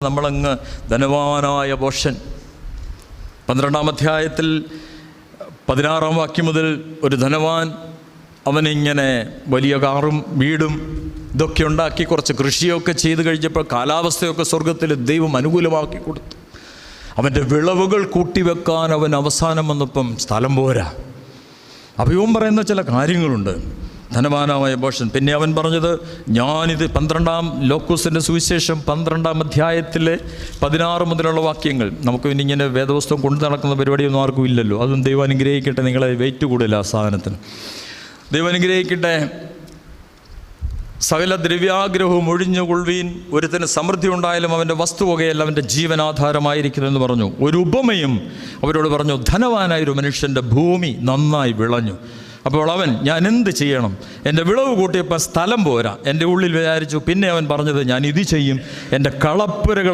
നമ്മളങ്ങ് ധനവാനായ ബോഷൻ 12-ാം അധ്യായത്തിൽ 16-ാം വാക്യം മുതൽ ഒരു ധനവാൻ അവനിങ്ങനെ വലിയ കാറും വീടും ഇതൊക്കെ ഉണ്ടാക്കി കുറച്ച് കൃഷിയൊക്കെ ചെയ്ത് കഴിഞ്ഞപ്പോൾ കാലാവസ്ഥയൊക്കെ സ്വർഗത്തിൽ ദൈവം അനുകൂലമാക്കി കൊടുത്തു. അവൻ്റെ വിളവുകൾ കൂട്ടിവെക്കാൻ അവൻ അവസാനം വന്നപ്പം സ്ഥലം പോരാ. അപ്പോൾ ഇവൻ പറയുന്ന ചില കാര്യങ്ങളുണ്ട്. ധനവാനായ ബോഷൻ പിന്നെ അവൻ പറഞ്ഞത്, ഞാനിത് 12-ാം ലൂക്കോസിൻ്റെ സുവിശേഷം 12-ാം അധ്യായത്തിലെ 16 മുതലുള്ള വാക്യങ്ങൾ, നമുക്ക് പിന്നെ ഇങ്ങനെ വേദപുസ്തകം കൊണ്ടു നടക്കുന്ന പരിപാടിയൊന്നും ആർക്കും ഇല്ലല്ലോ. അതും ദൈവം അനുഗ്രഹിക്കട്ടെ. നിങ്ങളെ വെയിറ്റ് കൂടില്ല ആ സാധനത്തിന്. ദൈവം അനുഗ്രഹിക്കട്ടെ. സകല ദ്രവ്യാഗ്രഹവും ഒഴിഞ്ഞുകൊള്ളുവീൻ, ഒരുത്തിന് സമൃദ്ധി ഉണ്ടായാലും അവൻ്റെ വസ്തുവകയല്ല അവൻ്റെ ജീവനാധാരമായിരിക്കുമെന്ന് പറഞ്ഞു. ഒരു ഉപമയും അവരോട് പറഞ്ഞു, ധനവാനായൊരു മനുഷ്യൻ്റെ ഭൂമി നന്നായി വിളഞ്ഞു. അപ്പോൾ അവൻ, ഞാൻ എന്ത് ചെയ്യണം? എൻ്റെ വിളവ് കൂട്ടിയപ്പോൾ സ്ഥലം പോരാ. എൻ്റെ ഉള്ളിൽ വിചാരിച്ചു. പിന്നെ അവൻ പറഞ്ഞത്, ഞാൻ ഇത് ചെയ്യും, എൻ്റെ കളപ്പുരകൾ